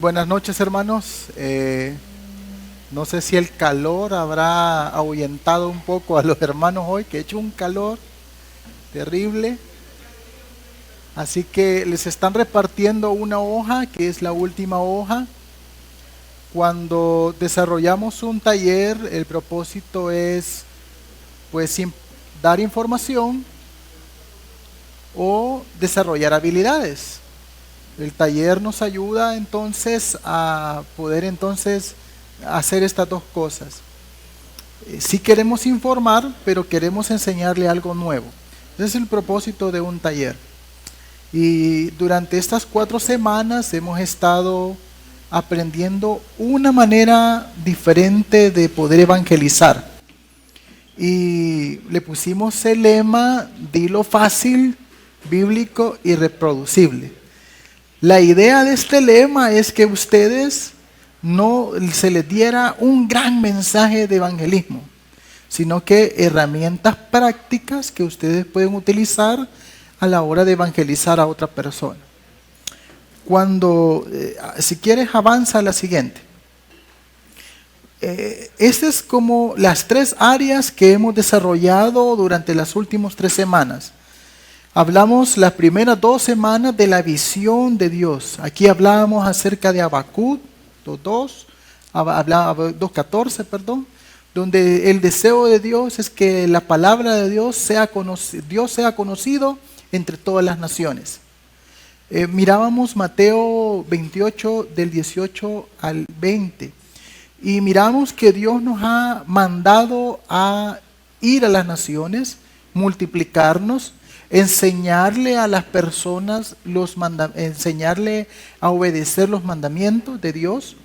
Buenas noches, hermanos. No sé si el calor habrá ahuyentado un poco a los hermanos hoy, que ha hecho un calor terrible. Así que les están repartiendo una hoja, que es la última hoja. Cuando desarrollamos un taller, el propósito es, pues, dar información o desarrollar habilidades. El taller nos ayuda entonces a poder hacer estas dos cosas. Sí queremos informar, pero queremos enseñarle algo nuevo. Ese es el propósito de un taller. Y durante estas 4 semanas hemos estado aprendiendo una manera diferente de poder evangelizar. Y le pusimos el lema: dilo fácil, bíblico y reproducible. La idea de este lema es que ustedes no se les diera un gran mensaje de evangelismo, sino que herramientas prácticas que ustedes pueden utilizar a la hora de evangelizar a otra persona. Si quieres, avanza a la siguiente. Estas es como las 3 áreas que hemos desarrollado durante las últimas 3 semanas. Hablamos las primeras 2 semanas de la visión de Dios. Aquí hablábamos acerca de Habacuc 2:14, donde el deseo de Dios es que la palabra de Dios sea conocido entre todas las naciones. Mirábamos Mateo 28 del 18 al 20 y miramos que Dios nos ha mandado a ir a las naciones, multiplicarnos, enseñarle a las personas enseñarle a obedecer los mandamientos de Dios.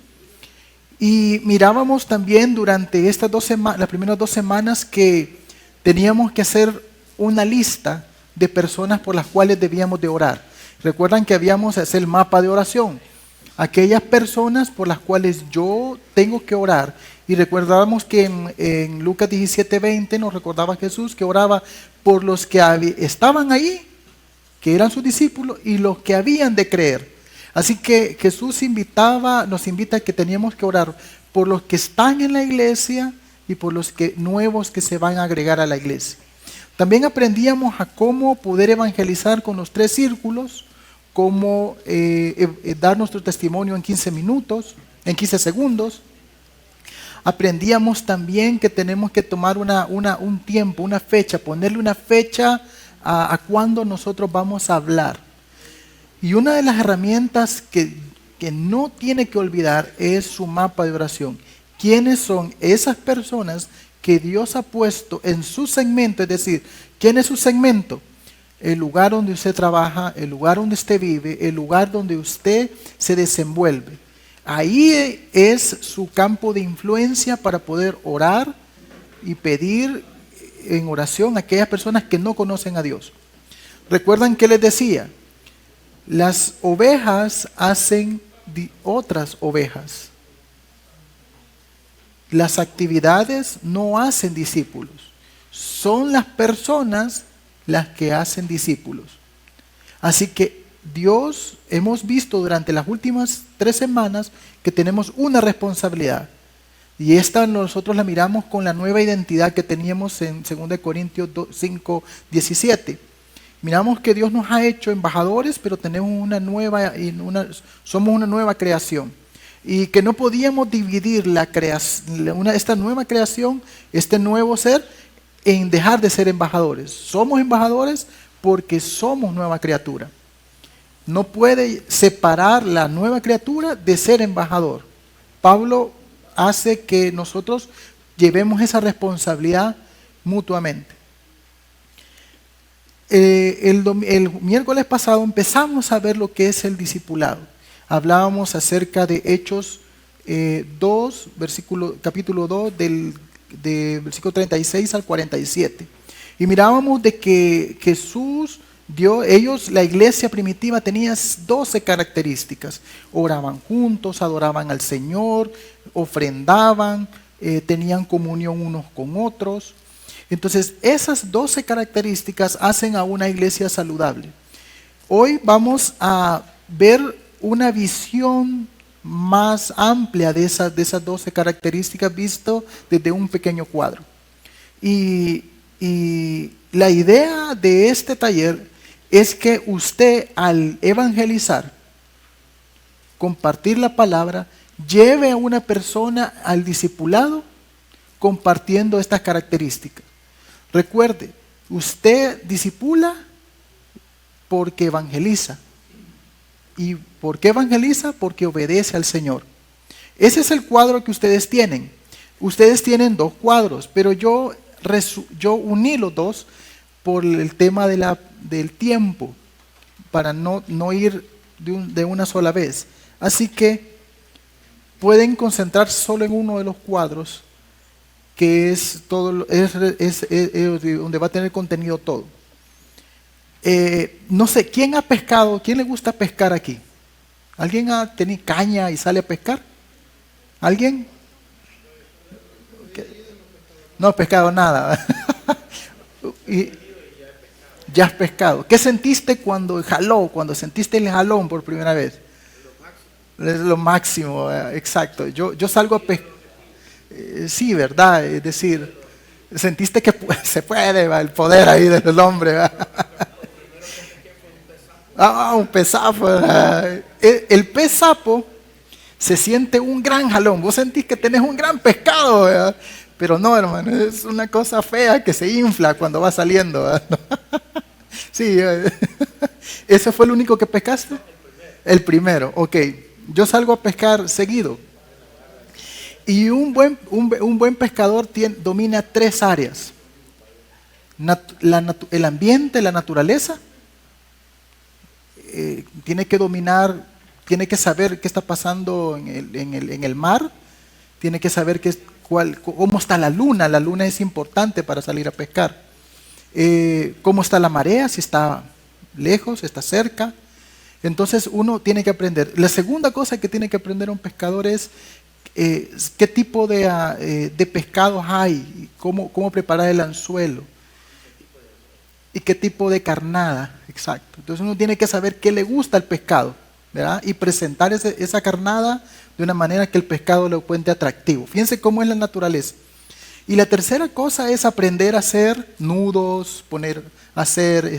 Y mirábamos también durante estas las primeras 2 semanas que teníamos que hacer una lista de personas por las cuales debíamos de orar. Recuerdan que habíamos hecho el mapa de oración, aquellas personas por las cuales yo tengo que orar. Y recordábamos que en Lucas 17:20 nos recordaba Jesús que oraba por los que estaban ahí, que eran sus discípulos, y los que habían de creer. Así que Jesús nos invita a que teníamos que orar por los que están en la iglesia y por los nuevos que se van a agregar a la iglesia. También aprendíamos a cómo poder evangelizar con los 3 círculos, cómo dar nuestro testimonio en 15 segundos. Aprendíamos también que tenemos que tomar un tiempo, una fecha, ponerle una fecha a cuándo nosotros vamos a hablar. Y una de las herramientas que no tiene que olvidar es su mapa de oración. ¿Quiénes son esas personas que Dios ha puesto en su segmento? Es decir, ¿quién es su segmento? El lugar donde usted trabaja, el lugar donde usted vive, el lugar donde usted se desenvuelve. Ahí es su campo de influencia para poder orar y pedir en oración a aquellas personas que no conocen a Dios. ¿Recuerdan que les decía? Las ovejas hacen otras ovejas. Las actividades no hacen discípulos. Son las personas las que hacen discípulos. Así que hemos visto durante las últimas 3 semanas que tenemos una responsabilidad. Y esta nosotros la miramos con la nueva identidad que teníamos en 2 Corintios 5:17. Miramos que Dios nos ha hecho embajadores, pero tenemos somos una nueva creación. Y que no podíamos dividir esta nueva creación, este nuevo ser, en dejar de ser embajadores. Somos embajadores porque somos nueva criatura. No puede separar la nueva criatura de ser embajador. Pablo hace que nosotros llevemos esa responsabilidad mutuamente. El miércoles pasado empezamos a ver lo que es el discipulado. Hablábamos acerca de Hechos 2, capítulo 2, de versículo 36 al 47. Y mirábamos de que Jesús la iglesia primitiva tenía 12 características. Oraban juntos, adoraban al Señor, ofrendaban, tenían comunión unos con otros. Entonces, esas 12 características hacen a una iglesia saludable. Hoy vamos a ver una visión más amplia de esas 12 características visto desde un pequeño cuadro. Y la idea de este taller es que usted, al evangelizar, compartir la palabra, lleve a una persona al discipulado compartiendo estas características. Recuerde, usted discipula porque evangeliza. ¿Y por qué evangeliza? Porque obedece al Señor. Ese es el cuadro que ustedes tienen. Ustedes tienen 2 cuadros, pero yo uní los 2 por el tema del tiempo, para no ir de una sola vez. Así que pueden concentrarse solo en uno de los cuadros, que es donde va a tener contenido todo. No sé, ¿quién ha pescado? ¿Quién le gusta pescar aquí? ¿Alguien ha tenido caña y sale a pescar? ¿Alguien? No ha pescado nada. Y ya has pescado. ¿Qué sentiste cuando sentiste el jalón por primera vez? Es lo máximo, exacto. Yo salgo a pescar. Sí, ¿verdad? Es decir, sentiste que se puede, el poder ahí del hombre. Un pez sapo. El pez sapo se siente un gran jalón. Vos sentís que tenés un gran pescado, ¿verdad? Pero no, hermano, es una cosa fea que se infla cuando va saliendo, ¿verdad? Sí, ¿ese fue el único que pescaste? El primero, ok. Yo salgo a pescar seguido. Y un buen pescador domina 3 áreas. El ambiente, la naturaleza. Tiene que dominar, tiene que saber qué está pasando en el mar. Tiene que saber cómo está la luna. La luna es importante para salir a pescar. Cómo está la marea, si está lejos, está cerca. Entonces uno tiene que aprender. La segunda cosa que tiene que aprender un pescador es qué tipo de pescados hay, cómo preparar el anzuelo y qué tipo de carnada, exacto. Entonces uno tiene que saber qué le gusta al pescado, ¿verdad? Y presentar esa carnada de una manera que el pescado lo encuentre atractivo. Fíjense cómo es la naturaleza. Y la tercera cosa es aprender a hacer nudos, hacer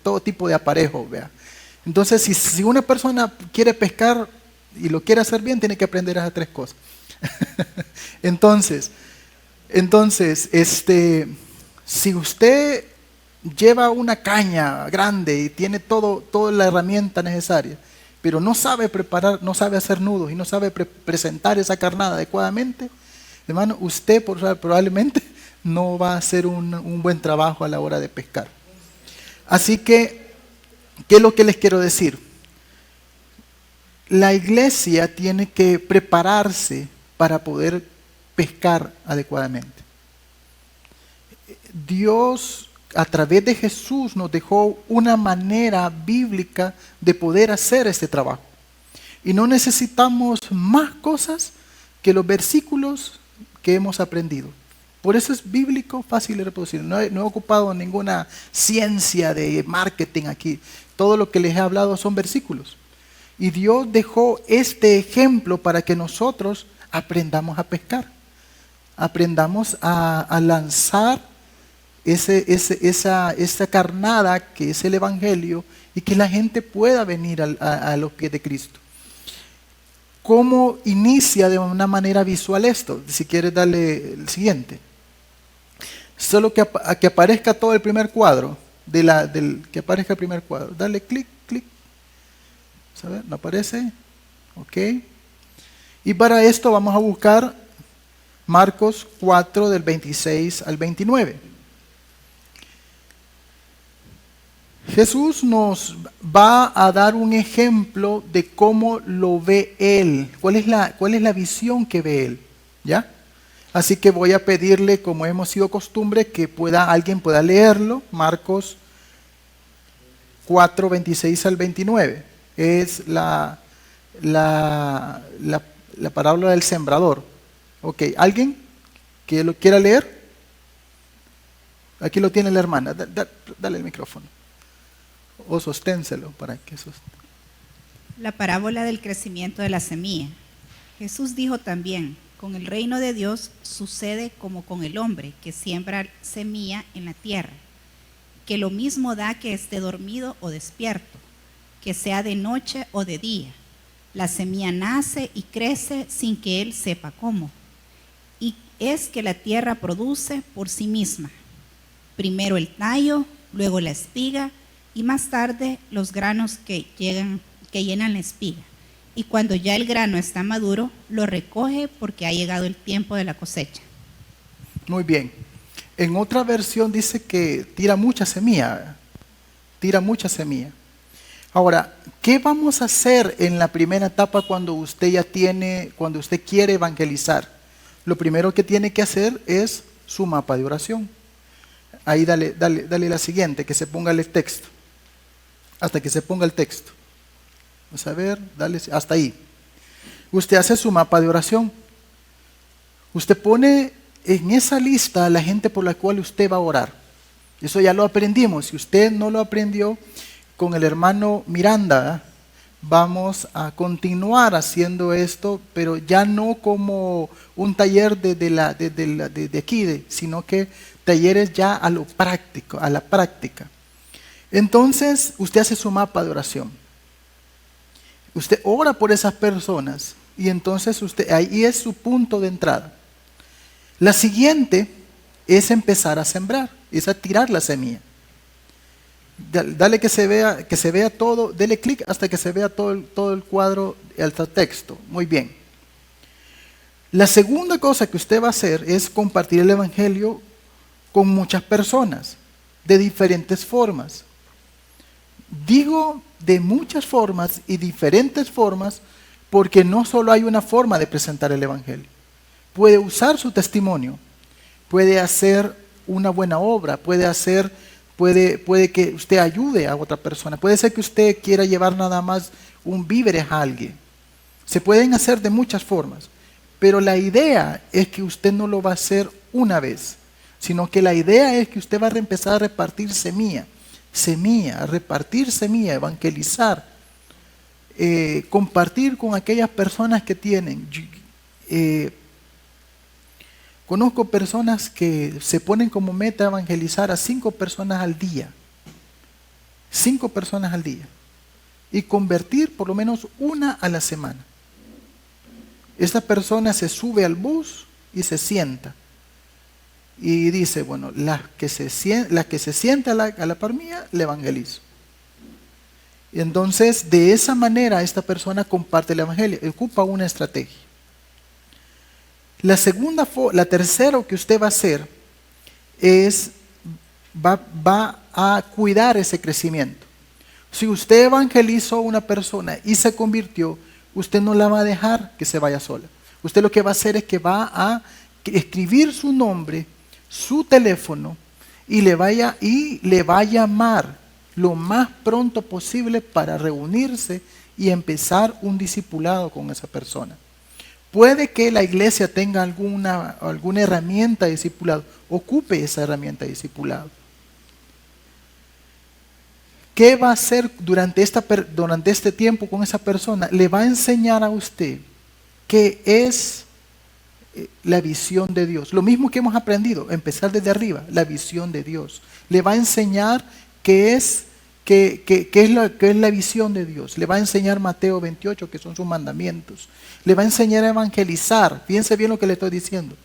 todo tipo de aparejos, ¿verdad? Entonces, si una persona quiere pescar y lo quiere hacer bien, tiene que aprender esas 3 cosas. Entonces, si usted lleva una caña grande y tiene toda la herramienta necesaria, pero no sabe preparar, no sabe hacer nudos y no sabe presentar esa carnada adecuadamente, hermano, usted probablemente no va a hacer un buen trabajo a la hora de pescar. Así que, ¿qué es lo que les quiero decir? La iglesia tiene que prepararse para poder pescar adecuadamente. Dios, a través de Jesús, nos dejó una manera bíblica de poder hacer este trabajo. Y no necesitamos más cosas que los versículos que hemos aprendido. Por eso es bíblico, fácil de reproducir. No he ocupado ninguna ciencia de marketing aquí. Todo lo que les he hablado son versículos. Y Dios dejó este ejemplo para que nosotros aprendamos a pescar. Aprendamos a lanzar esa carnada que es el Evangelio y que la gente pueda venir a los pies de Cristo. ¿Cómo inicia de una manera visual esto? Si quieres darle el siguiente. Solo que aparezca todo el primer cuadro, que aparezca el primer cuadro. Dale clic, clic. ¿Sabe? ¿No aparece? Ok. Y para esto vamos a buscar Marcos 4 del 26 al 29. Jesús nos va a dar un ejemplo de cómo lo ve Él. ¿Cuál es la visión que ve Él? ¿Ya? Así que voy a pedirle, como hemos sido costumbre, que alguien pueda leerlo. Marcos 4, 26 al 29. Es la parábola del sembrador. Ok, ¿alguien que lo quiera leer? Aquí lo tiene la hermana. Dale el micrófono. O sosténselo para que sostenga. La parábola del crecimiento de la semilla. Jesús dijo también, con el reino de Dios sucede como con el hombre que siembra semilla en la tierra, que lo mismo da que esté dormido o despierto, que sea de noche o de día. La semilla nace y crece sin que él sepa cómo. Y es que la tierra produce por sí misma. Primero el tallo, luego la espiga y más tarde los granos que llenan la espiga. Y cuando ya el grano está maduro, lo recoge porque ha llegado el tiempo de la cosecha. Muy bien. En otra versión dice que tira mucha semilla. Tira mucha semilla. Ahora, ¿qué vamos a hacer en la primera etapa cuando usted quiere evangelizar? Lo primero que tiene que hacer es su mapa de oración. Ahí dale la siguiente, que se ponga el texto. Hasta que se ponga el texto. Vamos a ver, dale hasta ahí. Usted hace su mapa de oración. Usted pone en esa lista a la gente por la cual usted va a orar. Eso ya lo aprendimos. Si usted no lo aprendió, con el hermano Miranda vamos a continuar haciendo esto, pero ya no como un taller de aquí, sino que talleres ya a lo práctico, a la práctica. Entonces, usted hace su mapa de oración. Usted ora por esas personas y entonces ahí es su punto de entrada. La siguiente es empezar a sembrar, es a tirar la semilla. Dale que se vea todo, dele clic hasta que se vea todo el cuadro, el texto. Muy bien. La segunda cosa que usted va a hacer es compartir el evangelio con muchas personas, de diferentes formas. Digo de muchas formas y diferentes formas porque no solo hay una forma de presentar el evangelio. Puede usar su testimonio, puede hacer una buena obra, puede que usted ayude a otra persona, puede ser que usted quiera llevar nada más un víveres a alguien. Se pueden hacer de muchas formas, pero la idea es que usted no lo va a hacer una vez, sino que la idea es que usted va a empezar a repartir semilla, a repartir semilla, evangelizar, compartir con aquellas personas que tienen. Conozco personas que se ponen como meta evangelizar a 5 personas al día. 5 personas al día. Y convertir por lo menos una a la semana. Esta persona se sube al bus y se sienta. Y dice, bueno, la que se sienta a la par mía, le evangelizo. Y entonces, de esa manera, esta persona comparte el evangelio. Ocupa una estrategia. La tercera que usted va a hacer es, va a cuidar ese crecimiento. Si usted evangelizó a una persona y se convirtió, usted no la va a dejar que se vaya sola. Usted lo que va a hacer es que va a escribir su nombre, su teléfono y le va a llamar lo más pronto posible para reunirse y empezar un discipulado con esa persona. Puede que la iglesia tenga alguna herramienta de discipulado. Ocupe esa herramienta de discipulado. ¿Qué va a hacer durante este tiempo con esa persona? Le va a enseñar a usted qué es la visión de Dios. Lo mismo que hemos aprendido, empezar desde arriba, la visión de Dios. Le va a enseñar qué es la visión de Dios. Le va a enseñar Mateo 28, que son sus mandamientos. Le va a enseñar a evangelizar. Fíjense bien lo que le estoy diciendo.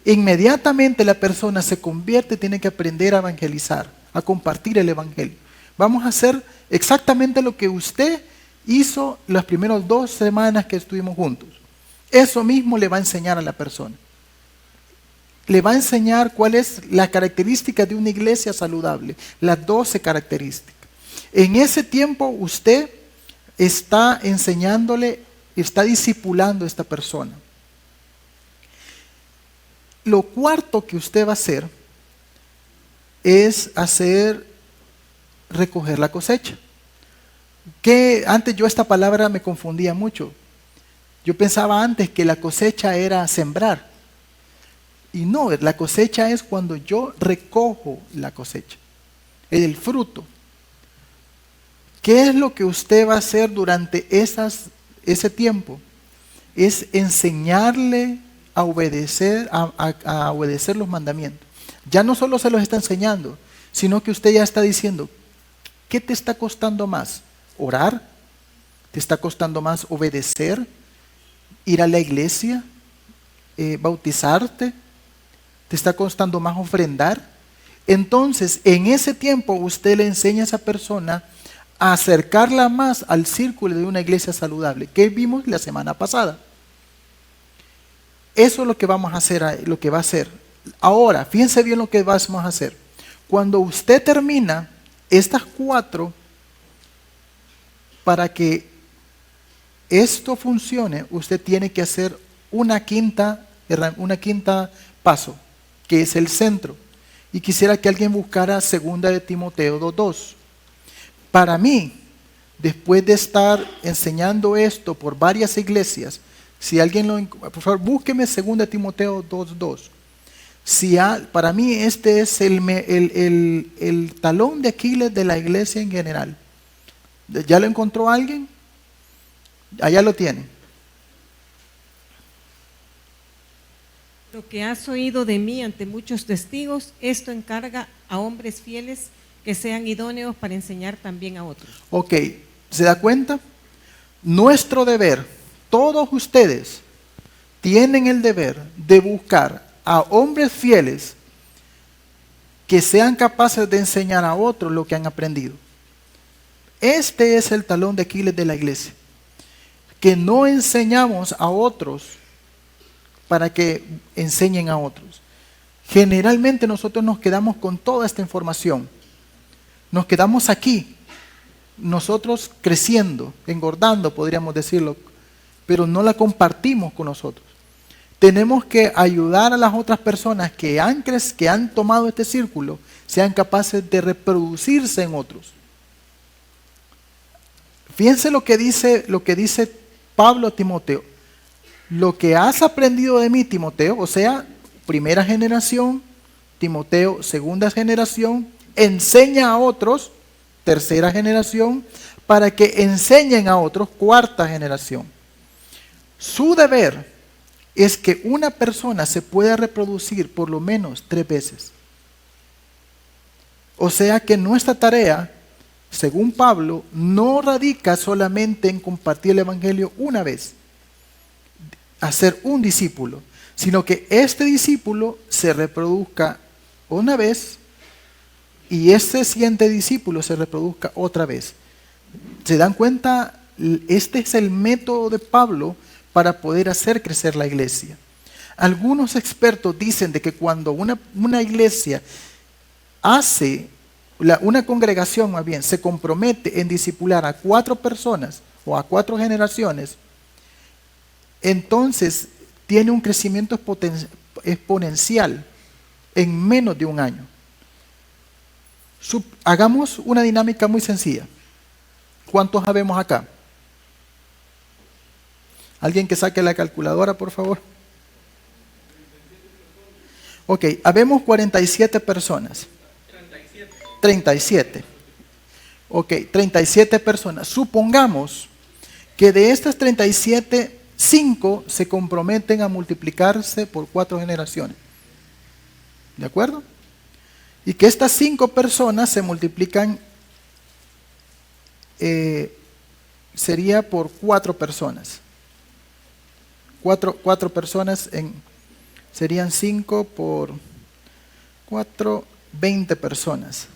Inmediatamente la persona se convierte, tiene que aprender a evangelizar, a compartir el evangelio. Vamos a hacer exactamente lo que usted hizo las primeras 2 semanas que estuvimos juntos. Eso mismo le va a enseñar a la persona. Le va a enseñar cuál es la característica de una iglesia saludable, las 12 características. En ese tiempo usted está enseñándole, está discipulando a esta persona. Lo cuarto que usted va a hacer es recoger la cosecha. Que antes yo esta palabra me confundía mucho. Yo pensaba antes que la cosecha era sembrar. Y no, la cosecha es cuando yo recojo la cosecha, el fruto. ¿Qué es lo que usted va a hacer durante ese tiempo? Es enseñarle a obedecer, a obedecer los mandamientos. Ya no solo se los está enseñando, sino que usted ya está diciendo, ¿qué te está costando más? ¿Orar? ¿Te está costando más obedecer? ¿Ir a la iglesia? ¿Bautizarte? ¿Te está costando más ofrendar? Entonces, en ese tiempo usted le enseña a esa persona a acercarla más al círculo de una iglesia saludable, que vimos la semana pasada. Eso es lo que vamos a hacer, lo que va a hacer. Ahora, fíjense bien lo que vamos a hacer. Cuando usted termina estas 4, para que esto funcione, usted tiene que hacer una quinta paso, que es el centro. Y quisiera que alguien buscara 2 de Timoteo 2:2. Para mí, después de estar enseñando esto por varias iglesias, si alguien por favor, búsqueme 2 de Timoteo 2:2. Para mí este es el talón de Aquiles de la iglesia en general. ¿Ya lo encontró alguien? Allá lo tiene. Lo que has oído de mí ante muchos testigos, esto encarga a hombres fieles que sean idóneos para enseñar también a otros. Ok, ¿se da cuenta? Nuestro deber, todos ustedes tienen el deber de buscar a hombres fieles que sean capaces de enseñar a otros lo que han aprendido. Este es el talón de Aquiles de la iglesia. Que no enseñamos a otros para que enseñen a otros. Generalmente nosotros nos quedamos con toda esta información. Nos quedamos aquí, nosotros creciendo, engordando, podríamos decirlo, pero no la compartimos con nosotros. Tenemos que ayudar a las otras personas que han tomado este círculo, sean capaces de reproducirse en otros. Fíjense lo que dice Pablo a Timoteo. Lo que has aprendido de mí, Timoteo, o sea, primera generación, Timoteo, segunda generación, enseña a otros, tercera generación, para que enseñen a otros, cuarta generación. Su deber es que una persona se pueda reproducir por lo menos 3 veces. O sea que nuestra tarea, según Pablo, no radica solamente en compartir el evangelio una vez, hacer un discípulo, sino que este discípulo se reproduzca una vez y este siguiente discípulo se reproduzca otra vez. ¿Se dan cuenta? Este es el método de Pablo para poder hacer crecer la iglesia. Algunos expertos dicen de que cuando una iglesia una congregación más bien, se compromete en discipular a 4 personas o a 4 generaciones, entonces tiene un crecimiento exponencial en menos de un año. Hagamos una dinámica muy sencilla. ¿Cuántos habemos acá? ¿Alguien que saque la calculadora, por favor? Ok, habemos 47 personas. 37. Ok, 37 personas. Supongamos que de estas 37, 5 se comprometen a multiplicarse por 4 generaciones. ¿De acuerdo? Y que estas 5 personas se multiplican, sería por 4 personas. 4 personas serían 5 por 4, 20 personas.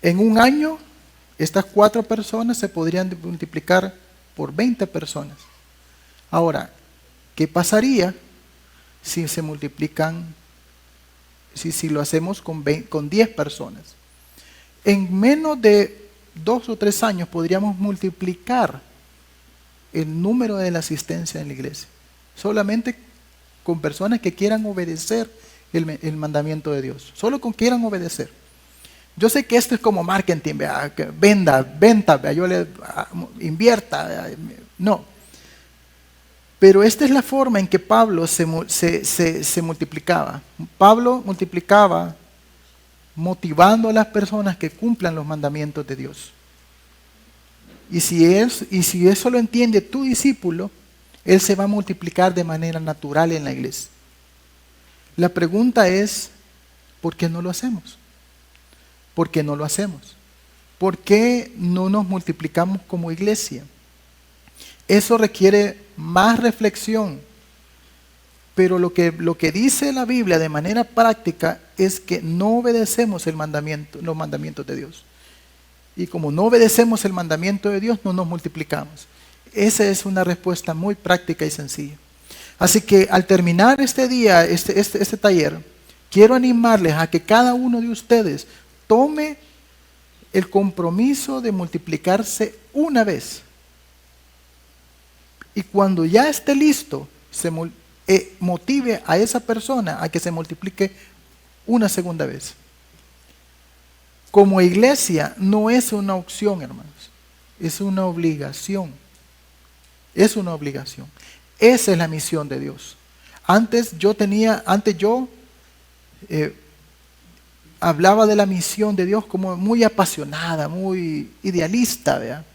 En un año, estas 4 personas se podrían multiplicar por 20 personas. Ahora, ¿qué pasaría si se multiplican, si lo hacemos con 10 personas? En menos de 2 o 3 años podríamos multiplicar el número de la asistencia en la iglesia. Solamente con personas que quieran obedecer el mandamiento de Dios. Solo con quieran obedecer. Yo sé que esto es como marketing, venta, yo le invierta. No. Pero esta es la forma en que Pablo se multiplicaba. Pablo multiplicaba motivando a las personas que cumplan los mandamientos de Dios. Y si eso lo entiende tu discípulo, él se va a multiplicar de manera natural en la iglesia. La pregunta es, ¿por qué no lo hacemos? ¿Por qué no lo hacemos? ¿Por qué no nos multiplicamos como iglesia? Eso requiere más reflexión. Pero lo que dice la Biblia de manera práctica es que no obedecemos los mandamientos de Dios. Y como no obedecemos el mandamiento de Dios, no nos multiplicamos. Esa es una respuesta muy práctica y sencilla. Así que al terminar este día, este taller, quiero animarles a que cada uno de ustedes tome el compromiso de multiplicarse una vez. Y cuando ya esté listo, motive a esa persona a que se multiplique una segunda vez. Como iglesia no es una opción, hermanos, es una obligación. Es una obligación. Esa es la misión de Dios. Antes yo hablaba de la misión de Dios como muy apasionada, muy idealista, ¿verdad?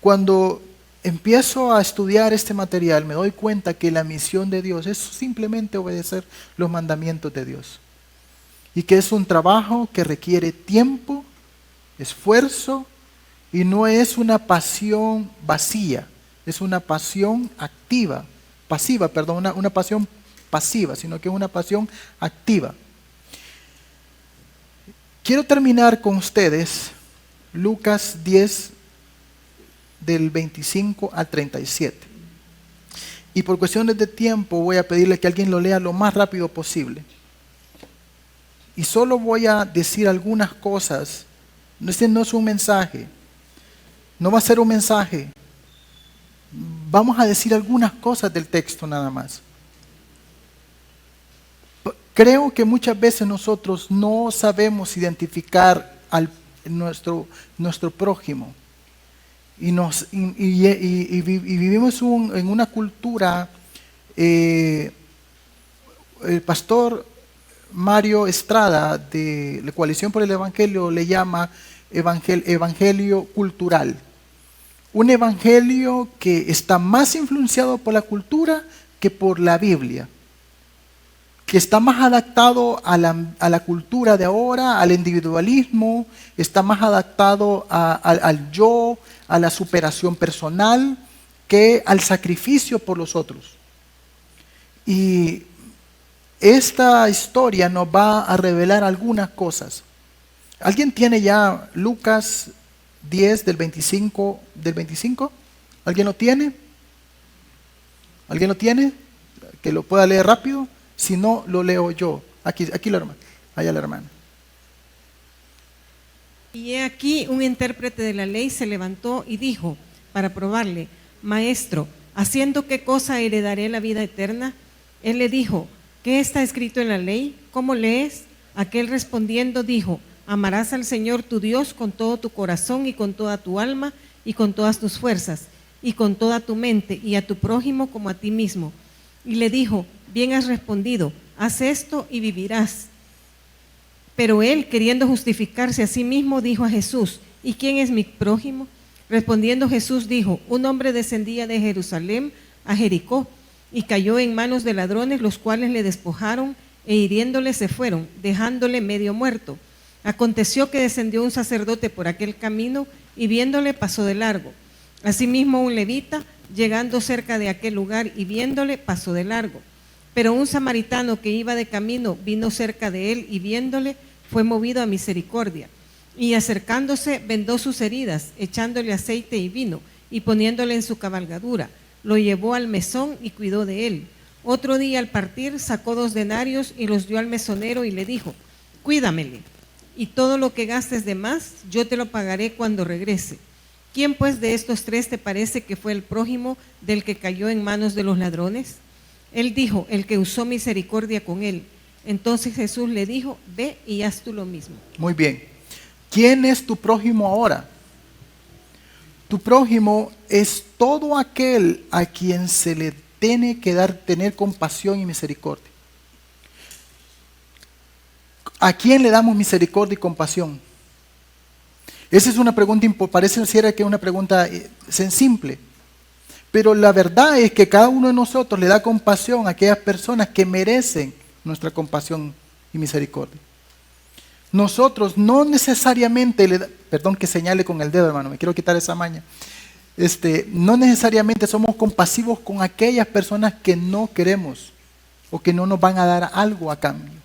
Cuando empiezo a estudiar este material, me doy cuenta que la misión de Dios es simplemente obedecer los mandamientos de Dios. Y que es un trabajo que requiere tiempo, esfuerzo, y no es una pasión vacía, es una pasión una pasión pasiva, sino que es una pasión activa. Quiero terminar con ustedes Lucas 10, del 25 al 37. Y por cuestiones de tiempo voy a pedirle que alguien lo lea lo más rápido posible. Y solo voy a decir algunas cosas. Este no es un mensaje. No va a ser un mensaje. Vamos a decir algunas cosas del texto nada más. Creo que muchas veces nosotros no sabemos identificar nuestro prójimo. Y vivimos en una cultura, el pastor Mario Estrada de la Coalición por el Evangelio le llama evangelio cultural. Un evangelio que está más influenciado por la cultura que por la Biblia, que está más adaptado a la cultura de ahora, al individualismo, está más adaptado al yo, a la superación personal, que al sacrificio por los otros. Y esta historia nos va a revelar algunas cosas. ¿Alguien tiene ya Lucas 10 del 25? ¿Alguien lo tiene? ¿Alguien lo tiene? Que lo pueda leer rápido. Si no, lo leo yo. Aquí la hermana. Allá la hermana. Y he aquí un intérprete de la ley se levantó y dijo, para probarle: Maestro, ¿haciendo qué cosa heredaré la vida eterna? Él le dijo: ¿qué está escrito en la ley? ¿Cómo lees? Aquel respondiendo dijo: amarás al Señor tu Dios con todo tu corazón y con toda tu alma y con todas tus fuerzas y con toda tu mente, y a tu prójimo como a ti mismo. Y le dijo: bien has respondido, haz esto y vivirás. Pero él, queriendo justificarse a sí mismo, dijo a Jesús: ¿y quién es mi prójimo? Respondiendo Jesús dijo: un hombre descendía de Jerusalén a Jericó y cayó en manos de ladrones, los cuales le despojaron e hiriéndole se fueron, dejándole medio muerto. Aconteció que descendió un sacerdote por aquel camino y viéndole pasó de largo. Asimismo un levita, llegando cerca de aquel lugar y viéndole pasó de largo. Pero un samaritano que iba de camino vino cerca de él y viéndole fue movido a misericordia. Y acercándose vendó sus heridas, echándole aceite y vino y poniéndole en su cabalgadura. Lo llevó al mesón y cuidó de él. Otro día al partir sacó 2 denarios y los dio al mesonero y le dijo: cuídamele, y todo lo que gastes de más yo te lo pagaré cuando regrese. ¿Quién pues de estos 3 te parece que fue el prójimo del que cayó en manos de los ladrones? Él dijo: el que usó misericordia con él. Entonces Jesús le dijo: ve y haz tú lo mismo. Muy bien. ¿Quién es tu prójimo ahora? Tu prójimo es todo aquel a quien se le tiene que tener compasión y misericordia. ¿A quién le damos misericordia y compasión? Esa es una pregunta, pareciera que es una pregunta simple. Pero la verdad es que cada uno de nosotros le da compasión a aquellas personas que merecen nuestra compasión y misericordia. Nosotros no necesariamente, perdón que señale con el dedo, hermano, me quiero quitar esa maña. No necesariamente somos compasivos con aquellas personas que no queremos o que no nos van a dar algo a cambio.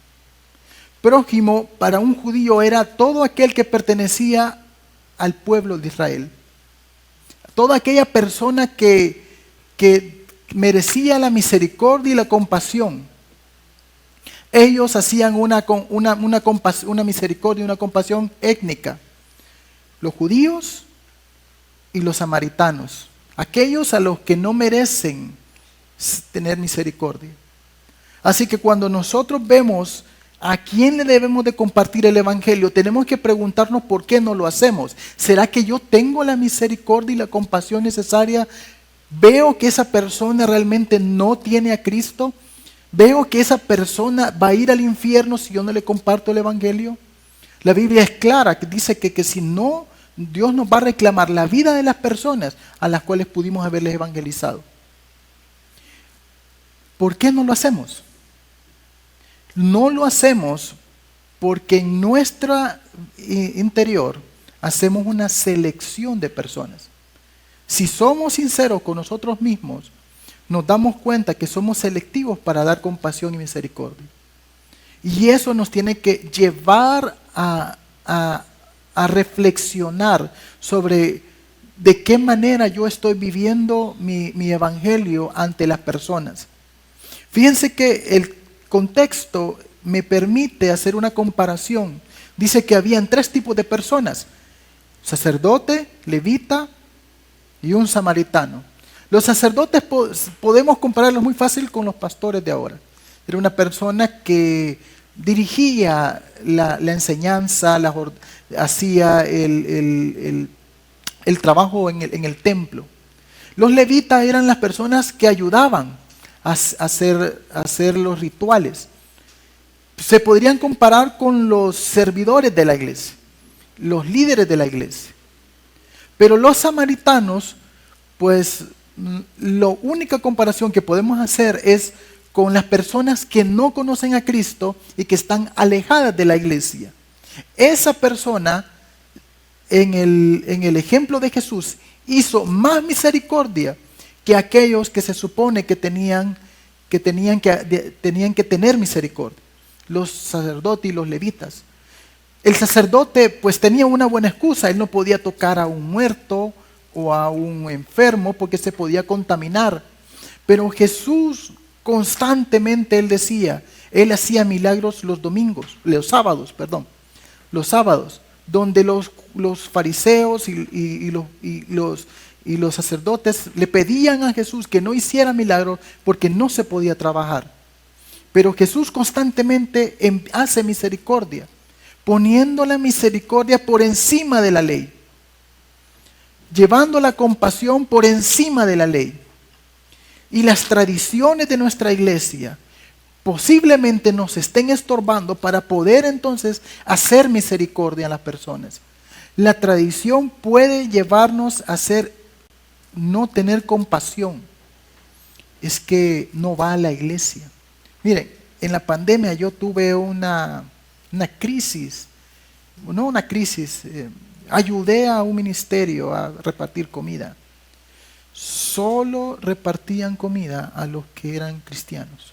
Prójimo para un judío era todo aquel que pertenecía al pueblo de Israel. Toda aquella persona que merecía la misericordia y la compasión. Ellos hacían una misericordia y una compasión étnica. Los judíos y los samaritanos. Aquellos a los que no merecen tener misericordia. Así que cuando nosotros vemos a quién le debemos de compartir el evangelio, tenemos que preguntarnos por qué no lo hacemos. ¿Será que yo tengo la misericordia y la compasión necesaria? ¿Veo que esa persona realmente no tiene a Cristo? ¿Veo que esa persona va a ir al infierno si yo no le comparto el evangelio? La Biblia es clara, que dice que si no, Dios nos va a reclamar la vida de las personas a las cuales pudimos haberles evangelizado. ¿Por qué no lo hacemos? No lo hacemos porque en nuestro interior hacemos una selección de personas. Si somos sinceros con nosotros mismos, nos damos cuenta que somos selectivos para dar compasión y misericordia. Y eso nos tiene que llevar a reflexionar sobre de qué manera yo estoy viviendo mi evangelio ante las personas. Fíjense que el contexto me permite hacer una comparación. Dice que habían 3 tipos de personas: sacerdote, levita y un samaritano. Los sacerdotes podemos compararlos muy fácil con los pastores de ahora. Era una persona que dirigía la enseñanza, hacía el trabajo en el templo. Los levitas eran las personas que ayudaban a hacer los rituales. Se podrían comparar con los servidores de la iglesia, los líderes de la iglesia. Pero los samaritanos, pues la única comparación que podemos hacer es con las personas que no conocen a Cristo y que están alejadas de la iglesia. Esa persona, en el ejemplo de Jesús, hizo más misericordia que aquellos que se supone que tenían que tener misericordia, los sacerdotes y los levitas. El sacerdote pues tenía una buena excusa: él no podía tocar a un muerto o a un enfermo porque se podía contaminar. Pero Jesús constantemente, él hacía milagros los sábados, donde los fariseos y los sacerdotes le pedían a Jesús que no hiciera milagros porque no se podía trabajar. Pero Jesús constantemente hace misericordia, poniendo la misericordia por encima de la ley, llevando la compasión por encima de la ley. Y las tradiciones de nuestra iglesia posiblemente nos estén estorbando para poder entonces hacer misericordia a las personas. La tradición puede llevarnos a no tener compasión. Es que no va a la iglesia. Miren, en la pandemia yo tuve una crisis, ayudé a un ministerio a repartir comida. Solo repartían comida a los que eran cristianos.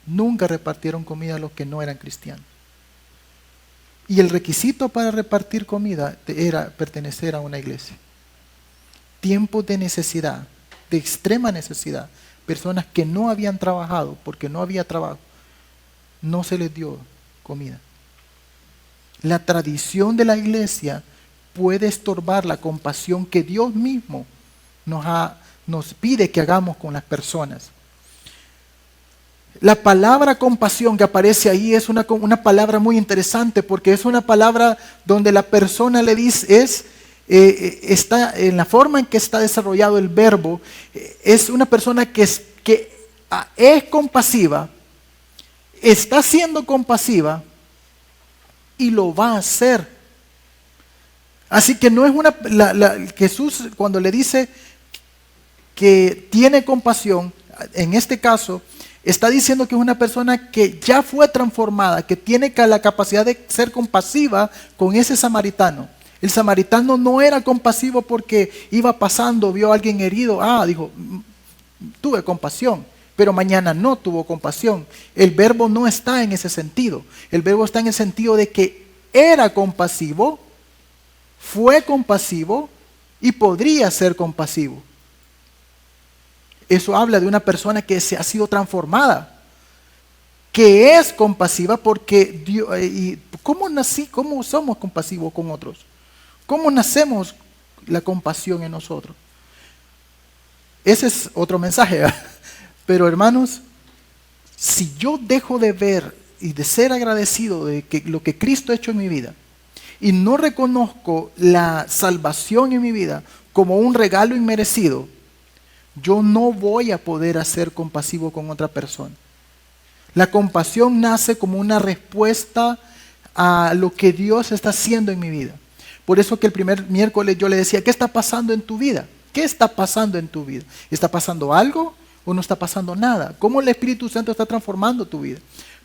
Nunca repartieron comida a los que no eran cristianos. Y el requisito para repartir comida era pertenecer a una iglesia. Tiempos de necesidad, de extrema necesidad, personas que no habían trabajado porque no había trabajo, no se les dio comida. La tradición de la iglesia puede estorbar la compasión que Dios mismo nos pide que hagamos con las personas. La palabra compasión que aparece ahí es una palabra muy interesante, porque es una palabra donde la persona le dice, está en la forma en que está desarrollado el verbo, es una persona que es compasiva, está siendo compasiva y lo va a hacer. Así que no es Jesús cuando le dice que tiene compasión, en este caso, está diciendo que es una persona que ya fue transformada, que tiene la capacidad de ser compasiva con ese samaritano. El samaritano no era compasivo porque iba pasando, vio a alguien herido, dijo, tuve compasión, pero mañana no tuvo compasión. El verbo no está en ese sentido. El verbo está en el sentido de que era compasivo, fue compasivo y podría ser compasivo. Eso habla de una persona que se ha sido transformada, que es compasiva porque Dios, ¿cómo somos compasivos con otros? ¿Cómo nacemos la compasión en nosotros? Ese es otro mensaje, ¿verdad? Pero hermanos, si yo dejo de ver y de ser agradecido de lo que Cristo ha hecho en mi vida, y no reconozco la salvación en mi vida como un regalo inmerecido, yo no voy a poder ser compasivo con otra persona. La compasión nace como una respuesta a lo que Dios está haciendo en mi vida. Por eso que el primer miércoles yo le decía, ¿qué está pasando en tu vida? ¿Qué está pasando en tu vida? ¿Está pasando algo o no está pasando nada? ¿Cómo el Espíritu Santo está transformando tu vida?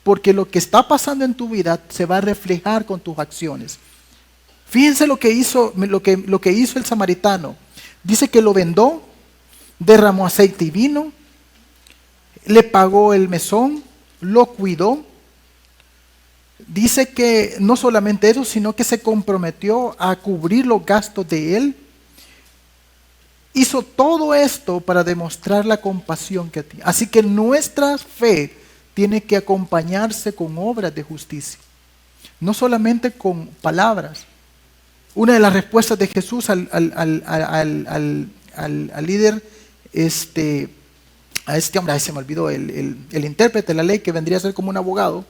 Porque lo que está pasando en tu vida se va a reflejar con tus acciones. Fíjense lo que hizo el samaritano. Dice que lo vendó, derramó aceite y vino, le pagó el mesón, lo cuidó. Dice que no solamente eso, sino que se comprometió a cubrir los gastos de él. Hizo todo esto para demostrar la compasión que tiene. Así que nuestra fe tiene que acompañarse con obras de justicia, no solamente con palabras. Una de las respuestas de Jesús al líder, a este hombre, se me olvidó, el intérprete de la ley, que vendría a ser como un abogado: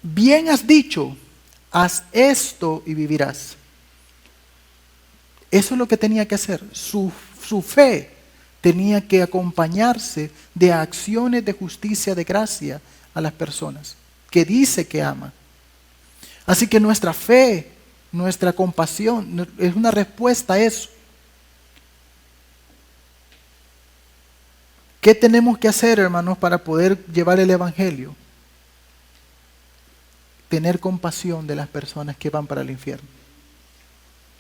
bien has dicho, haz esto y vivirás. Eso es lo que tenía que hacer. Su fe tenía que acompañarse de acciones de justicia, de gracia a las personas que dice que ama. Así que nuestra fe, nuestra compasión es una respuesta a eso. ¿Qué tenemos que hacer, hermanos, para poder llevar el evangelio? Tener compasión de las personas que van para el infierno.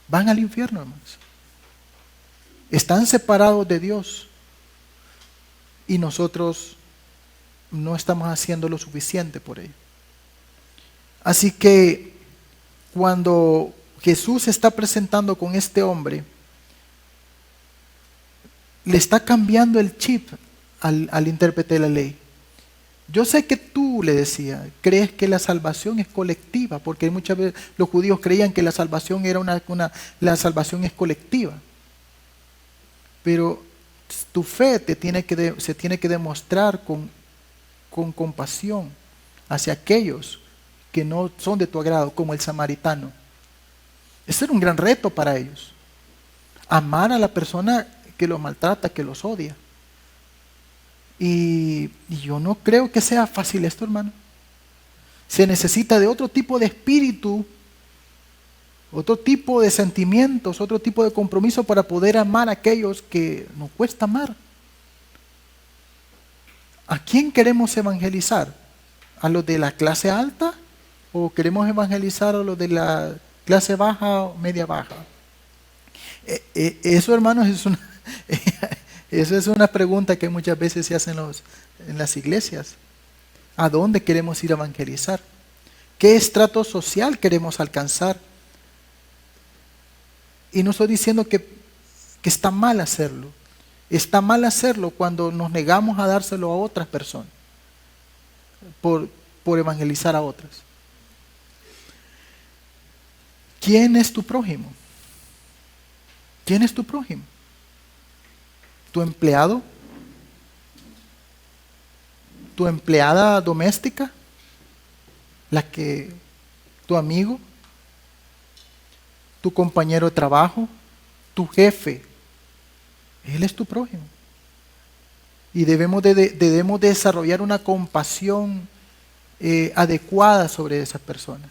Van al infierno, hermanos. Están separados de Dios y nosotros no estamos haciendo lo suficiente por ello. Así que cuando Jesús se está presentando con este hombre, le está cambiando el chip al intérprete de la ley. Yo sé que tú, le decía, crees que la salvación es colectiva, porque muchas veces los judíos creían que la salvación era la salvación es colectiva. Pero tu fe se tiene que demostrar con compasión hacia aquellos que no son de tu agrado, como el samaritano. Ese era un gran reto para ellos. Amar a la persona que los maltrata, que los odia. Y yo no creo que sea fácil esto, hermano. Se necesita de otro tipo de espíritu, otro tipo de sentimientos, otro tipo de compromiso para poder amar a aquellos que nos cuesta amar. ¿A quién queremos evangelizar? ¿A los de la clase alta? ¿O queremos evangelizar a los de la clase baja o media baja? Eso, hermanos, eso es una pregunta que muchas veces se hacen en las iglesias. ¿A dónde queremos ir a evangelizar? ¿Qué estrato social queremos alcanzar? Y no estoy diciendo que está mal hacerlo. Está mal hacerlo cuando nos negamos a dárselo a otras personas por evangelizar a otras. ¿Quién es tu prójimo? ¿Quién es tu prójimo? ¿Tu empleado? ¿Tu empleada doméstica? ¿Tu amigo? ¿Tu compañero de trabajo? ¿Tu jefe? Él es tu prójimo. Y debemos desarrollar una compasión adecuada sobre esas personas.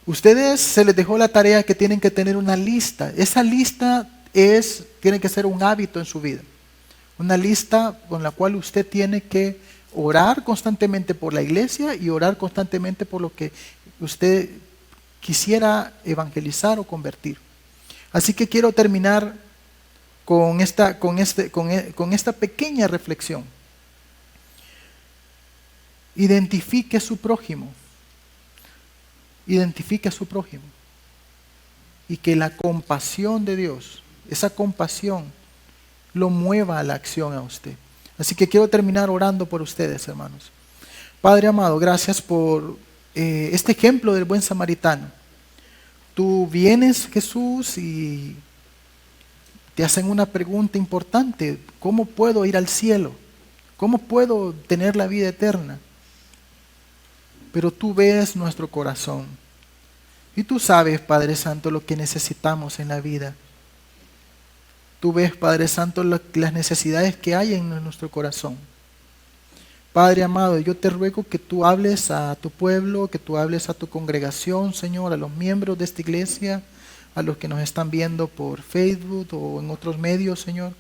Ustedes se les dejó la tarea que tienen que tener una lista. Esa lista tiene que ser un hábito en su vida. Una lista con la cual usted tiene que orar constantemente por la iglesia y orar constantemente por lo que usted quisiera evangelizar o convertir. Así que quiero terminar con esta pequeña reflexión. Identifique a su prójimo. Identifique a su prójimo. Y que la compasión de Dios, esa compasión, lo mueva a la acción a usted. Así que quiero terminar orando por ustedes, hermanos. Padre amado, gracias por este ejemplo del buen samaritano. Tú vienes, Jesús, y te hacen una pregunta importante. ¿Cómo puedo ir al cielo? ¿Cómo puedo tener la vida eterna? Pero tú ves nuestro corazón. Y tú sabes, Padre Santo, lo que necesitamos en la vida. Tú ves, Padre Santo, las necesidades que hay en nuestro corazón. Padre amado, yo te ruego que tú hables a tu pueblo, que tú hables a tu congregación, Señor, a los miembros de esta iglesia, a los que nos están viendo por Facebook o en otros medios, Señor.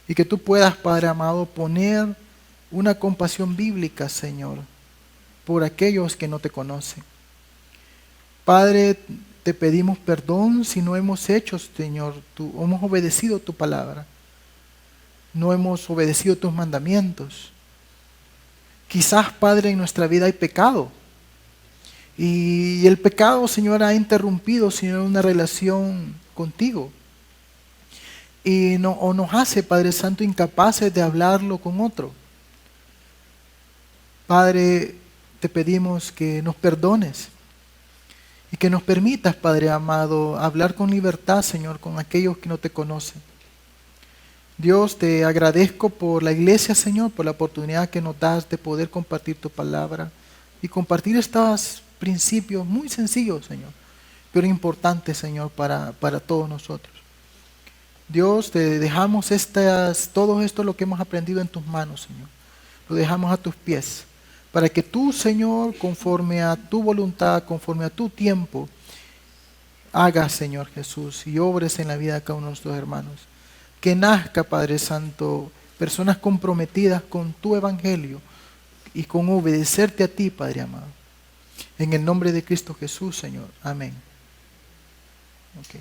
Y que tú puedas, Padre amado, poner una compasión bíblica, Señor, por aquellos que no te conocen. Padre, te pedimos perdón si no hemos hecho, Señor, hemos obedecido tu palabra. No hemos obedecido tus mandamientos. Quizás, Padre, en nuestra vida hay pecado. Y el pecado, Señor, ha interrumpido, Señor, una relación contigo. O nos hace, Padre Santo, incapaces de hablarlo con otro. Padre, te pedimos que nos perdones. Y que nos permitas, Padre amado, hablar con libertad, Señor, con aquellos que no te conocen. Dios, te agradezco por la iglesia, Señor, por la oportunidad que nos das de poder compartir tu palabra y compartir estos principios muy sencillos, Señor, pero importantes, Señor, para todos nosotros. Dios, te dejamos todo esto lo que hemos aprendido en tus manos, Señor. Lo dejamos a tus pies. Para que tú, Señor, conforme a tu voluntad, conforme a tu tiempo, hagas, Señor Jesús, y obres en la vida de cada uno de nuestros hermanos. Que nazca, Padre Santo, personas comprometidas con tu evangelio y con obedecerte a ti, Padre amado. En el nombre de Cristo Jesús, Señor. Amén. Okay.